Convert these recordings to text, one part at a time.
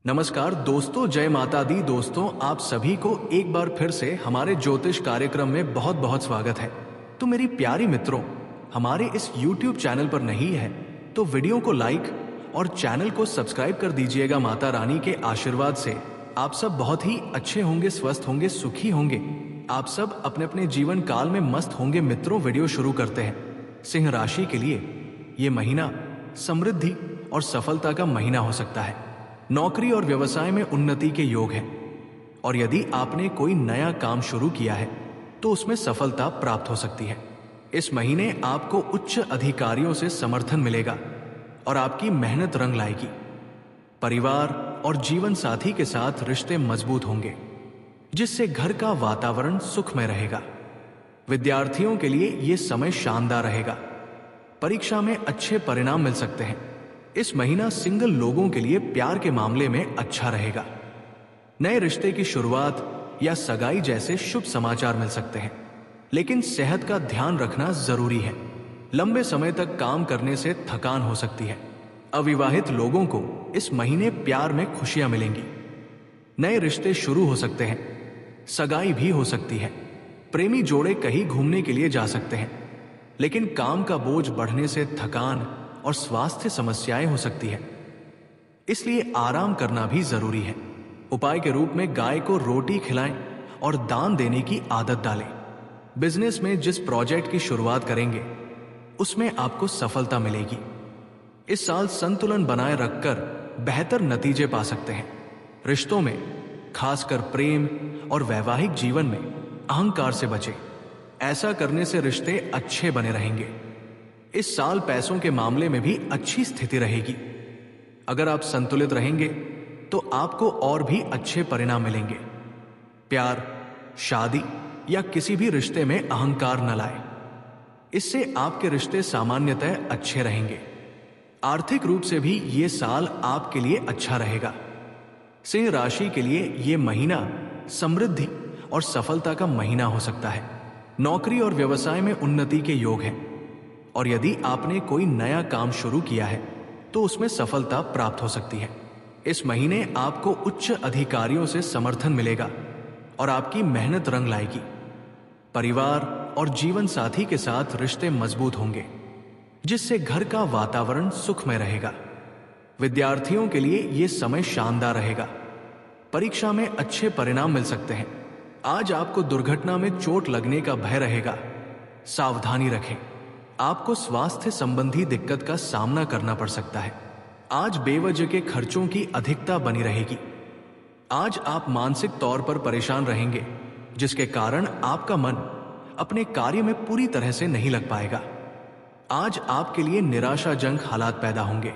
नमस्कार दोस्तों, जय माता दी। दोस्तों, आप सभी को एक बार फिर से हमारे ज्योतिष कार्यक्रम में बहुत बहुत स्वागत है। तो मेरी प्यारी मित्रों, हमारे इस YouTube चैनल पर नहीं है तो वीडियो को लाइक और चैनल को सब्सक्राइब कर दीजिएगा। माता रानी के आशीर्वाद से आप सब बहुत ही अच्छे होंगे, स्वस्थ होंगे, सुखी होंगे। आप सब अपने अपने जीवन काल में मस्त होंगे। मित्रों, वीडियो शुरू करते हैं। सिंह राशि के लिए ये महीना समृद्धि और सफलता का महीना हो सकता है। नौकरी और व्यवसाय में उन्नति के योग हैं और यदि आपने कोई नया काम शुरू किया है तो उसमें सफलता प्राप्त हो सकती है। इस महीने आपको उच्च अधिकारियों से समर्थन मिलेगा और आपकी मेहनत रंग लाएगी। परिवार और जीवन साथी के साथ रिश्ते मजबूत होंगे, जिससे घर का वातावरण सुखमय रहेगा। विद्यार्थियों के लिए यह समय शानदार रहेगा। परीक्षा में अच्छे परिणाम मिल सकते हैं। इस महीना सिंगल लोगों के लिए प्यार के मामले में अच्छा रहेगा। नए रिश्ते की शुरुआत या सगाई जैसे शुभ समाचार मिल सकते हैं, लेकिन सेहत का ध्यान रखना जरूरी है। लंबे समय तक काम करने से थकान हो सकती है। अविवाहित लोगों को इस महीने प्यार में खुशियां मिलेंगी। नए रिश्ते शुरू हो सकते हैं, सगाई भी हो सकती है। प्रेमी जोड़े कहीं घूमने के लिए जा सकते हैं, लेकिन काम का बोझ बढ़ने से थकान और स्वास्थ्य समस्याएं हो सकती है, इसलिए आराम करना भी जरूरी है। उपाय के रूप में गाय को रोटी खिलाएं और दान देने की आदत डालें। बिजनेस में जिस प्रोजेक्ट की शुरुआत करेंगे उसमें आपको सफलता मिलेगी। इस साल संतुलन बनाए रखकर बेहतर नतीजे पा सकते हैं। रिश्तों में, खासकर प्रेम और वैवाहिक जीवन में, अहंकार से बचें। ऐसा करने से रिश्ते अच्छे बने रहेंगे। इस साल पैसों के मामले में भी अच्छी स्थिति रहेगी। अगर आप संतुलित रहेंगे तो आपको और भी अच्छे परिणाम मिलेंगे। प्यार, शादी या किसी भी रिश्ते में अहंकार न लाएं। इससे आपके रिश्ते सामान्यतः अच्छे रहेंगे। आर्थिक रूप से भी ये साल आपके लिए अच्छा रहेगा। सिंह राशि के लिए ये महीना समृद्धि और सफलता का महीना हो सकता है। नौकरी और व्यवसाय में उन्नति के योग हैं और यदि आपने कोई नया काम शुरू किया है तो उसमें सफलता प्राप्त हो सकती है। इस महीने आपको उच्च अधिकारियों से समर्थन मिलेगा और आपकी मेहनत रंग लाएगी। परिवार और जीवन साथी के साथ रिश्ते मजबूत होंगे, जिससे घर का वातावरण सुखमय रहेगा। विद्यार्थियों के लिए यह समय शानदार रहेगा। परीक्षा में अच्छे परिणाम मिल सकते हैं। आज आपको दुर्घटना में चोट लगने का भय रहेगा। सावधानी रखें। आपको स्वास्थ्य संबंधी दिक्कत का सामना करना पड़ सकता है। आज बेवजह के खर्चों की अधिकता बनी रहेगी। आज आप मानसिक तौर पर परेशान रहेंगे, जिसके कारण आपका मन अपने कार्य में पूरी तरह से नहीं लग पाएगा। आज आपके लिए निराशाजनक हालात पैदा होंगे।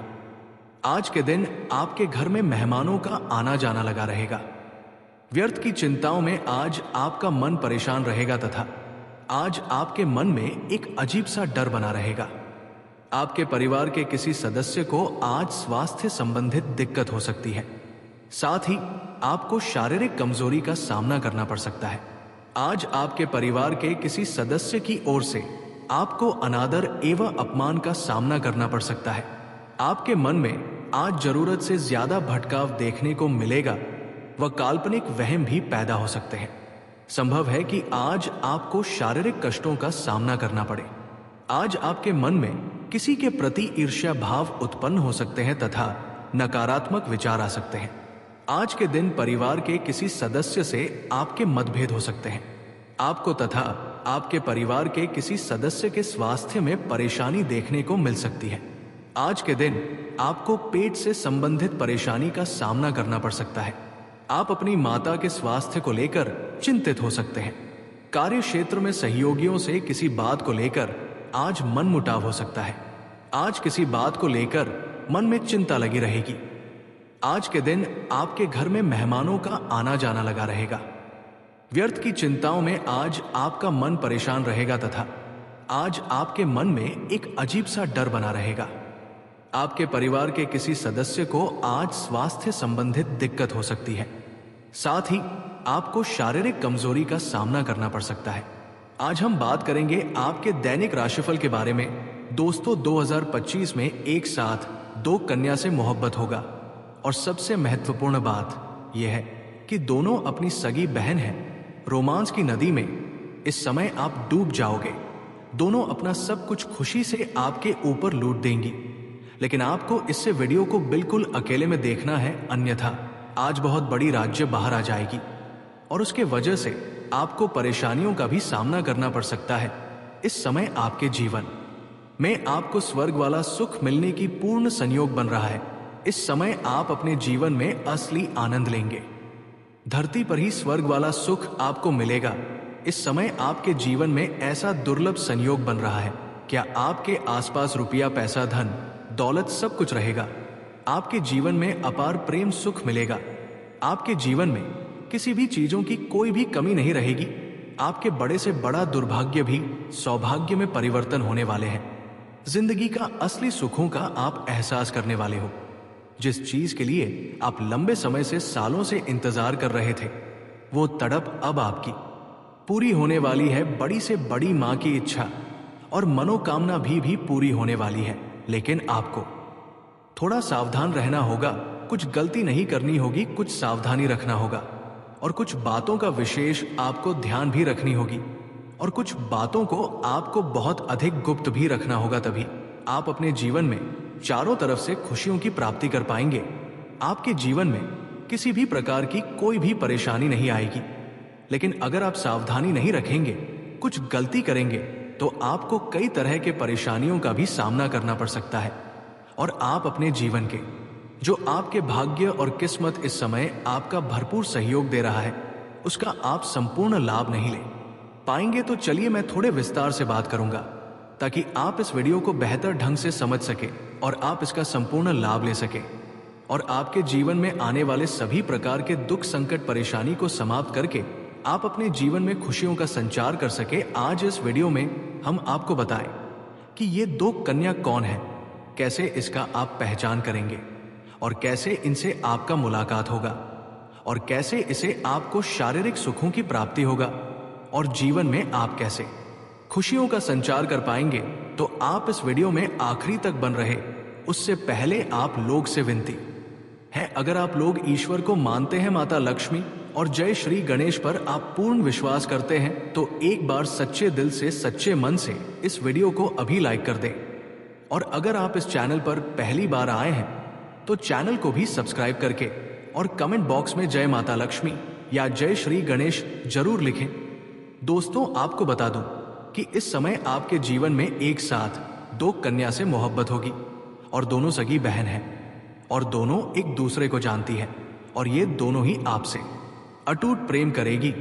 आज के दिन आपके घर में मेहमानों का आना जाना लगा रहेगा। व्यर्थ की चिंताओं में आज आपका मन परेशान रहेगा तथा आज आपके मन में एक अजीब सा डर बना रहेगा। आपके परिवार के किसी सदस्य को आज स्वास्थ्य संबंधित दिक्कत हो सकती है। साथ ही आपको शारीरिक कमजोरी का सामना करना पड़ सकता है। आज आपके परिवार के किसी सदस्य की ओर से आपको अनादर एवं अपमान का सामना करना पड़ सकता है। आपके मन में आज जरूरत से ज्यादा भटकाव देखने को मिलेगा व काल्पनिक वहम भी पैदा हो सकते हैं। संभव है कि आज आपको शारीरिक कष्टों का सामना करना पड़े। आज आपके मन में किसी के प्रति ईर्ष्या भाव उत्पन्न हो सकते हैं तथा नकारात्मक विचार आ सकते हैं। आज के दिन परिवार के किसी सदस्य से आपके मतभेद हो सकते हैं। आपको तथा आपके परिवार के किसी सदस्य के स्वास्थ्य में परेशानी देखने को मिल सकती है। आज के दिन आपको पेट से संबंधित परेशानी का सामना करना पड़ सकता है। आप अपनी माता के स्वास्थ्य को लेकर चिंतित हो सकते हैं। कार्य क्षेत्र में सहयोगियों से किसी बात को लेकर आज मनमुटाव हो सकता है। आज किसी बात को लेकर मन में चिंता लगी रहेगी। आज के दिन आपके घर में मेहमानों का आना जाना लगा रहेगा। व्यर्थ की चिंताओं में आज आपका मन परेशान रहेगा तथा आज आपके मन में एक अजीब सा डर बना रहेगा। आपके परिवार के किसी सदस्य को आज स्वास्थ्य संबंधित दिक्कत हो सकती है। साथ ही आपको शारीरिक कमजोरी का सामना करना पड़ सकता है। आज हम बात करेंगे आपके दैनिक राशिफल के बारे में। दोस्तों, 2025 में एक साथ 2 कन्या से मोहब्बत होगा और सबसे महत्वपूर्ण बात यह है कि दोनों अपनी सगी बहन हैं। रोमांस की नदी में इस समय आप डूब जाओगे। दोनों अपना सब कुछ खुशी से आपके ऊपर लूट देंगी, लेकिन आपको इससे वीडियो को बिल्कुल अकेले में देखना है, अन्यथा आज बहुत बड़ी राज्य बाहर आ जाएगी और उसके वजह से आपको परेशानियों का भी सामना करना पड़ सकता है। इस समय आपके जीवन में आपको स्वर्ग वाला सुख मिलने की पूर्ण संयोग बन रहा है। इस समय आप अपने जीवन में असली आनंद लेंगे। धरती पर ही स्वर्ग वाला सुख आपको मिलेगा। इस समय आपके जीवन में ऐसा दुर्लभ संयोग बन रहा है। क्या आपके आसपास रुपया, पैसा, धन, दौलत सब कुछ रहेगा। आपके जीवन में अपार प्रेम सुख मिलेगा। आपके जीवन में किसी भी चीजों की कोई भी कमी नहीं रहेगी। आपके बड़े से बड़ा दुर्भाग्य भी सौभाग्य में परिवर्तन होने वाले हैं। जिंदगी का असली सुखों का आप एहसास करने वाले हो। जिस चीज के लिए आप लंबे समय से, सालों से इंतजार कर रहे थे, वो तड़प अब आपकी पूरी होने वाली है। बड़ी से बड़ी मां की इच्छा और मनोकामना भी पूरी होने वाली है। लेकिन आपको थोड़ा सावधान रहना होगा। कुछ गलती नहीं करनी होगी, कुछ सावधानी रखना होगा और कुछ बातों का विशेष आपको ध्यान भी रखनी होगी और कुछ बातों को आपको बहुत अधिक गुप्त भी रखना होगा। तभी आप अपने जीवन में चारों तरफ से खुशियों की प्राप्ति कर पाएंगे। आपके जीवन में किसी भी प्रकार की कोई भी परेशानी नहीं आएगी। लेकिन अगर आप सावधानी नहीं रखेंगे, कुछ गलती करेंगे, तो आपको कई तरह के परेशानियों का भी सामना करना पड़ सकता है और आप अपने जीवन के जो आपके भाग्य और किस्मत इस समय आपका भरपूर सहयोग दे रहा है, उसका आप संपूर्ण लाभ नहीं ले पाएंगे। तो चलिए मैं थोड़े विस्तार से बात करूंगा ताकि आप इस वीडियो को बेहतर ढंग से समझ सके और आप इसका संपूर्ण लाभ ले सके और आपके जीवन में आने वाले सभी प्रकार के दुख, संकट, परेशानी को समाप्त करके आप अपने जीवन में खुशियों का संचार कर सके। आज इस वीडियो में हम आपको बताएं कि ये दो कन्या कौन है, कैसे इसका आप पहचान करेंगे और कैसे इनसे आपका मुलाकात होगा और कैसे इसे आपको शारीरिक सुखों की प्राप्ति होगा और जीवन में आप कैसे खुशियों का संचार कर पाएंगे। तो आप इस वीडियो में आखिरी तक बन रहे। उससे पहले आप लोग से विनती है, अगर आप लोग ईश्वर को मानते हैं, माता लक्ष्मी और जय श्री गणेश पर आप पूर्ण विश्वास करते हैं, तो एक बार सच्चे दिल से, सच्चे मन से इस वीडियो को अभी लाइक कर दें। और अगर आप इस चैनल पर पहली बार आए हैं तो चैनल को भी सब्सक्राइब करके और कमेंट बॉक्स में जय माता लक्ष्मी या जय श्री गणेश जरूर लिखें। दोस्तों, आपको बता दूं कि इस समय आपके जीवन में एक साथ दो कन्या से मोहब्बत होगी और दोनों सगी बहन हैं और दोनों एक दूसरे को जानती है और ये दोनों ही आपसे अटूट प्रेम करेगी,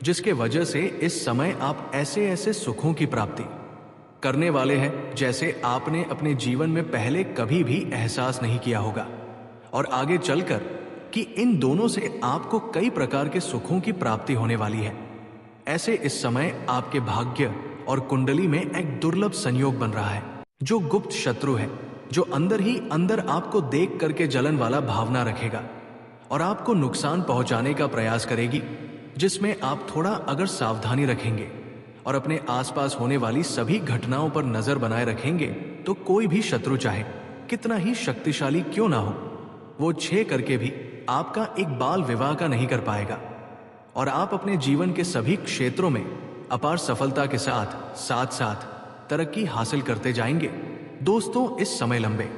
जिसके वजह से इस समय आप ऐसे ऐसे सुखों की प्राप्ति करने वाले हैं जैसे आपने अपने जीवन में पहले कभी भी एहसास नहीं किया होगा। और आगे चलकर कि इन दोनों से आपको कई प्रकार के सुखों की प्राप्ति होने वाली है। ऐसे इस समय आपके भाग्य और कुंडली में एक दुर्लभ संयोग बन रहा है। जो गुप्त शत्रु है, जो अंदर ही अंदर आपको देख करके जलन वाला भावना रखेगा और आपको नुकसान पहुंचाने का प्रयास करेगी, जिसमें आप थोड़ा अगर सावधानी रखेंगे और अपने आसपास होने वाली सभी घटनाओं पर नजर बनाए रखेंगे, तो कोई भी शत्रु चाहे कितना ही शक्तिशाली क्यों ना हो, वो छह करके भी आपका एक बाल विवाह का नहीं कर पाएगा और आप अपने जीवन के सभी क्षेत्रों में अपार सफलता के साथ साथ साथ तरक्की हासिल करते जाएंगे। दोस्तों, इस समय लंबे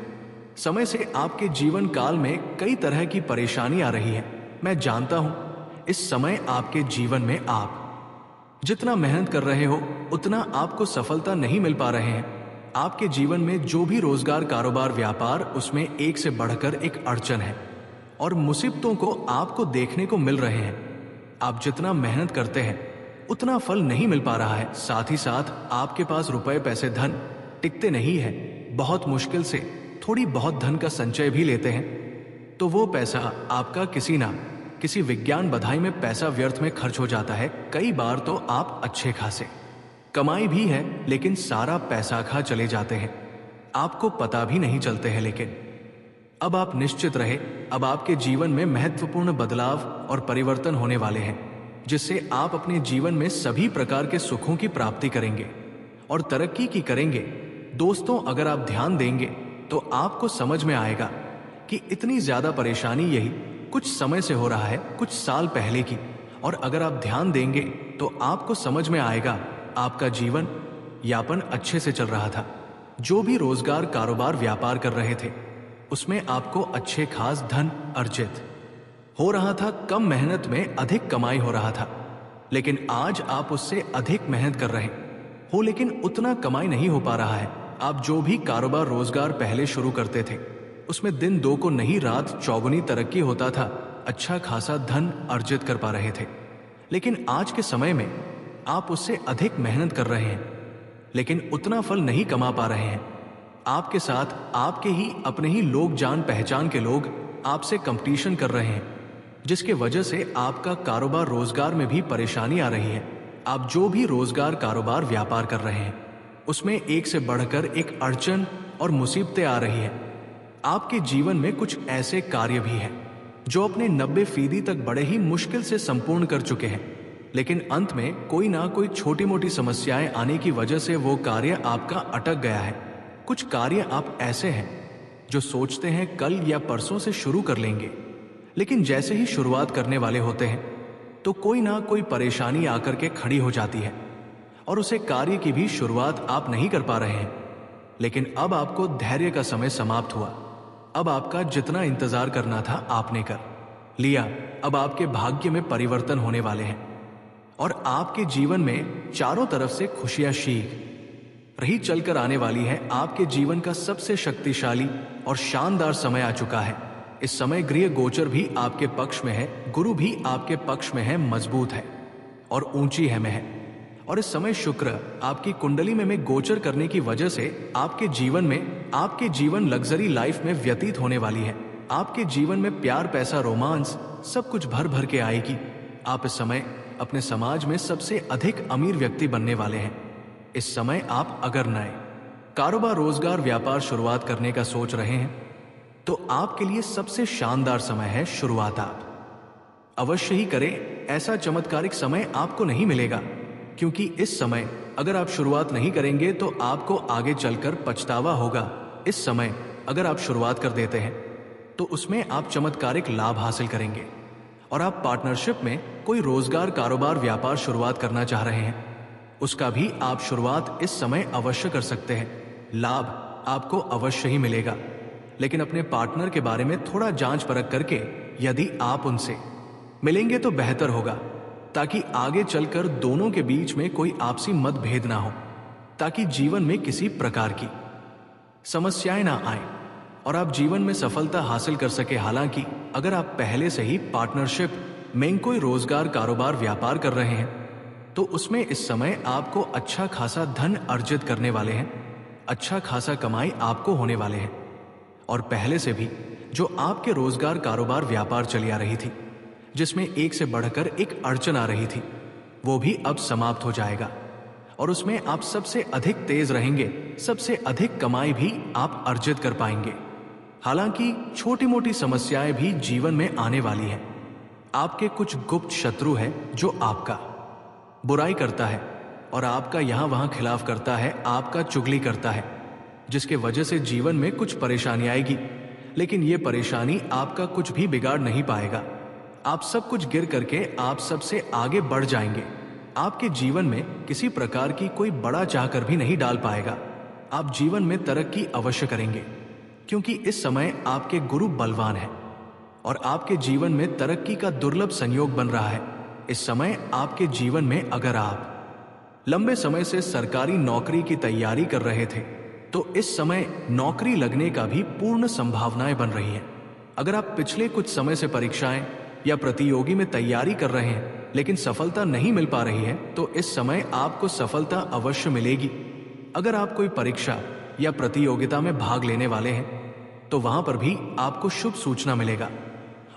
समय से आपके जीवन काल में कई तरह की परेशानी आ रही है। मैं जानता हूं इस समय आपके जीवन में आप जितना मेहनत कर रहे हो उतना आपको सफलता नहीं मिल पा रहे हैं। आपके जीवन में जो भी रोजगार, कारोबार, व्यापार, उसमें एक से बढ़कर एक अड़चन है और मुसीबतों को आपको देखने को मिल रहे हैं। आप जितना मेहनत करते हैं उतना फल नहीं मिल पा रहा है। साथ ही साथ आपके पास रुपए, पैसे, धन टिकते नहीं है। बहुत मुश्किल से थोड़ी बहुत धन का संचय भी लेते हैं तो वो पैसा आपका किसी विज्ञान बधाई में पैसा व्यर्थ में खर्च हो जाता है। कई बार तो आप अच्छे खासे कमाई भी है लेकिन सारा पैसा खा चले जाते हैं, आपको पता भी नहीं चलते हैं। लेकिन अब आप निश्चित रहे, अब आपके जीवन में महत्वपूर्ण बदलाव और परिवर्तन होने वाले हैं, जिससे आप अपने जीवन में सभी प्रकार के सुखों की प्राप्ति करेंगे और तरक्की की करेंगे। दोस्तों, अगर आप ध्यान देंगे तो आपको समझ में आएगा कि इतनी ज्यादा परेशानी यही कुछ समय से हो रहा है, कुछ साल पहले की। और अगर आप ध्यान देंगे तो आपको समझ में आएगा आपका जीवन यापन अच्छे से चल रहा था। जो भी रोजगार, कारोबार, व्यापार कर रहे थे उसमें आपको अच्छे खास धन अर्जित हो रहा था, कम मेहनत में अधिक कमाई हो रहा था। लेकिन आज आप उससे अधिक मेहनत कर रहे हो लेकिन उतना कमाई नहीं हो पा रहा है। आप जो भी कारोबार, रोजगार पहले शुरू करते थे उसमें दिन दो को नहीं, रात चौगुनी तरक्की होता था, अच्छा खासा धन अर्जित कर पा रहे थे। लेकिन आज के समय में आप उससे अधिक मेहनत कर रहे हैं लेकिन उतना फल नहीं कमा पा रहे हैं। आपके साथ आपके ही अपने ही लोग, जान पहचान के लोग आपसे कंपटीशन कर रहे हैं, जिसके वजह से आपका कारोबार, रोजगार में भी परेशानी आ रही है। आप जो भी रोजगार, कारोबार, व्यापार कर रहे हैं उसमें एक से बढ़कर एक अड़चन और मुसीबतें आ रही है। आपके जीवन में कुछ ऐसे कार्य भी हैं जो अपने 90% तक बड़े ही मुश्किल से संपूर्ण कर चुके हैं, लेकिन अंत में कोई ना कोई छोटी मोटी समस्याएं आने की वजह से वो कार्य आपका अटक गया है। कुछ कार्य आप ऐसे हैं जो सोचते हैं कल या परसों से शुरू कर लेंगे, लेकिन जैसे ही शुरुआत करने वाले होते हैं तो कोई ना कोई परेशानी आकर के खड़ी हो जाती है और उसे कार्य की भी शुरुआत आप नहीं कर पा रहे हैं। लेकिन अब आपको धैर्य का समय समाप्त हुआ। अब आपका जितना इंतजार करना था आपने कर लिया। अब आपके भाग्य में परिवर्तन होने वाले हैं और आपके जीवन में चारों तरफ से खुशियां शीघ्र रही चलकर आने वाली है। आपके जीवन का सबसे शक्तिशाली और शानदार समय आ चुका है। इस समय गृह गोचर भी आपके पक्ष में है, गुरु भी आपके पक्ष में है, मजबूत है और ऊंची है में है। और इस समय शुक्र आपकी कुंडली में गोचर करने की वजह से आपके जीवन लग्जरी लाइफ में व्यतीत होने वाली है। आपके जीवन में प्यार, पैसा, रोमांस सब कुछ भर भर के आएगी। आप इस समय अपने समाज में सबसे अधिक अमीर व्यक्ति बनने वाले हैं। इस समय आप अगर नए कारोबार, रोजगार, व्यापार शुरुआत करने का सोच रहे हैं तो आपके लिए सबसे शानदार समय है। शुरुआत आप अवश्य ही करें। ऐसा चमत्कारिक समय आपको नहीं मिलेगा, क्योंकि इस समय अगर आप शुरुआत नहीं करेंगे तो आपको आगे चलकर पछतावा होगा। इस समय अगर आप शुरुआत कर देते हैं तो उसमें आप चमत्कारिक लाभ हासिल करेंगे। और आप पार्टनरशिप में कोई रोजगार, कारोबार, व्यापार शुरुआत करना चाह रहे हैं, उसका भी आप शुरुआत इस समय अवश्य कर सकते हैं। लाभ आपको अवश्य ही मिलेगा, लेकिन अपने पार्टनर के बारे में थोड़ा जांच परख करके यदि आप उनसे मिलेंगे तो बेहतर होगा, ताकि आगे चलकर दोनों के बीच में कोई आपसी मतभेद ना हो, ताकि जीवन में किसी प्रकार की समस्याएं ना आए और आप जीवन में सफलता हासिल कर सके। हालांकि अगर आप पहले से ही पार्टनरशिप में कोई रोजगार, कारोबार, व्यापार कर रहे हैं तो उसमें इस समय आपको अच्छा खासा धन अर्जित करने वाले हैं, अच्छा खासा कमाई आपको होने वाले हैं। और पहले से भी जो आपके रोजगार, कारोबार, व्यापार चली आ रही थी, जिसमें एक से बढ़कर एक अड़चन आ रही थी, वो भी अब समाप्त हो जाएगा और उसमें आप सबसे अधिक तेज रहेंगे, सबसे अधिक कमाई भी आप अर्जित कर पाएंगे। हालांकि छोटी मोटी समस्याएं भी जीवन में आने वाली हैं। आपके कुछ गुप्त शत्रु है जो आपका बुराई करता है और आपका यहां वहां खिलाफ करता है, आपका चुगली करता है, जिसके वजह से जीवन में कुछ परेशानी आएगी। लेकिन ये परेशानी आपका कुछ भी बिगाड़ नहीं पाएगा। आप सब कुछ गिर करके आप सबसे आगे बढ़ जाएंगे। आपके जीवन में किसी प्रकार की कोई बड़ा चाहकर भी नहीं डाल पाएगा। आप जीवन में तरक्की अवश्य करेंगे, क्योंकि इस समय आपके गुरु बलवान है और आपके जीवन में तरक्की का दुर्लभ संयोग बन रहा है। इस समय आपके जीवन में अगर आप लंबे समय से सरकारी नौकरी की तैयारी कर रहे थे तो इस समय नौकरी लगने का भी पूर्ण संभावनाएं बन रही हैं। अगर आप पिछले कुछ समय से परीक्षाएं या प्रतियोगी में तैयारी कर रहे हैं लेकिन सफलता नहीं मिल पा रही है तो इस समय आपको सफलता अवश्य मिलेगी। अगर आप कोई परीक्षा या प्रतियोगिता में भाग लेने वाले हैं तो वहां पर भी आपको शुभ सूचना मिलेगा।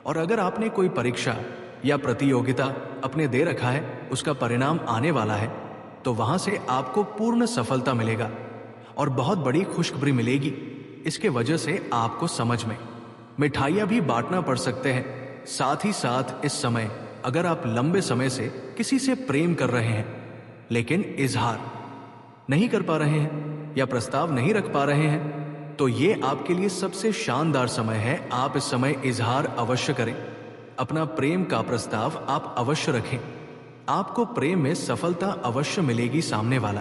और अगर आपने कोई परीक्षा या प्रतियोगिता अपने दे रखा है, उसका परिणाम आने वाला है, तो वहां से आपको पूर्ण सफलता मिलेगा और बहुत बड़ी खुशखबरी मिलेगी। इसके वजह से आपको समझ में मिठाइयां भी बांटना पड़ सकते हैं। साथ ही साथ इस समय अगर आप लंबे समय से किसी से प्रेम कर रहे हैं लेकिन इजहार नहीं कर पा रहे हैं या प्रस्ताव नहीं रख पा रहे हैं तो ये आपके लिए सबसे शानदार समय है। आप इस समय इजहार अवश्य करें। अपना प्रेम का प्रस्ताव आप अवश्य रखें। आपको प्रेम में सफलता अवश्य मिलेगी। सामने वाला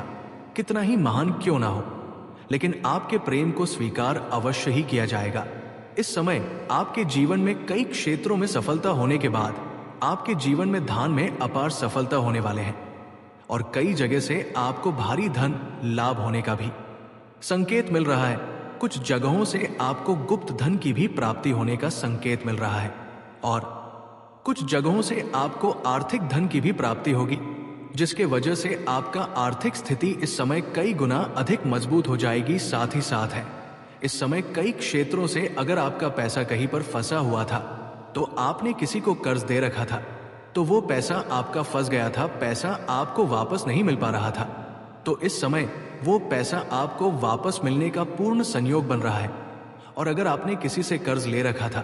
कितना ही महान क्यों ना हो, लेकिन आपके प्रेम को स्वीकार अवश्य ही किया जाएगा। इस समय आपके जीवन में कई क्षेत्रों में सफलता होने के बाद आपके जीवन में धन में अपार सफलता होने वाले हैं और कई जगह से आपको भारी धन लाभ होने का भी संकेत मिल रहा है। कुछ जगहों से आपको गुप्त धन की भी प्राप्ति होने का संकेत मिल रहा है और कुछ जगहों से आपको आर्थिक धन की भी प्राप्ति होगी, जिसके वजह से आपका आर्थिक स्थिति इस समय कई गुना अधिक मजबूत हो जाएगी। साथ ही साथ है इस समय कई क्षेत्रों से अगर आपका पैसा कहीं पर फंसा हुआ था, तो आपने किसी को कर्ज दे रखा था, तो वो पैसा आपका फंस गया था, पैसा आपको वापस नहीं मिल पा रहा था, तो इस समय वो पैसा आपको वापस मिलने का पूर्ण संयोग बन रहा है। और अगर आपने किसी से कर्ज ले रखा था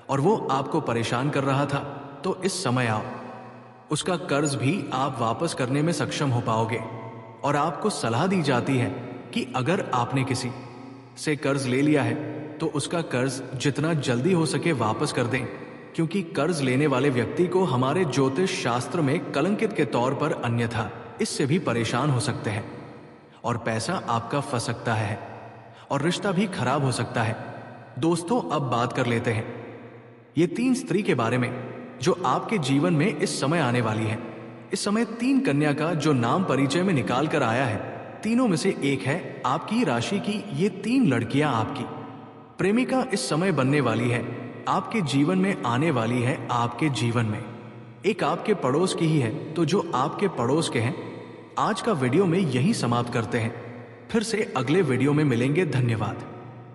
और वो आपको परेशान कर रहा था, तो इस समय आप उसका कर्ज भी आप वापस करने में सक्षम हो पाओगे। और आपको सलाह दी जाती है कि अगर आपने किसी से कर्ज ले लिया है तो उसका कर्ज जितना जल्दी हो सके वापस कर दें, क्योंकि कर्ज लेने वाले व्यक्ति को हमारे ज्योतिष शास्त्र में कलंकित के तौर पर अन्यथा इससे भी परेशान हो सकते हैं और पैसा आपका फंस सकता है और रिश्ता भी खराब हो सकता है। दोस्तों, अब बात कर लेते हैं ये 3 स्त्री के बारे में जो आपके जीवन में इस समय आने वाली है। इस समय 3 कन्या का जो नाम परिचय में निकाल कर आया है, तीनों में से एक है आपकी राशि की। ये 3 लड़कियां आपकी प्रेमिका इस समय बनने वाली है, आपके जीवन में आने वाली है। आपके जीवन में एक आपके पड़ोस की ही है, तो जो आपके पड़ोस के हैं। आज का वीडियो में यही समाप्त करते हैं, फिर से अगले वीडियो में मिलेंगे। धन्यवाद।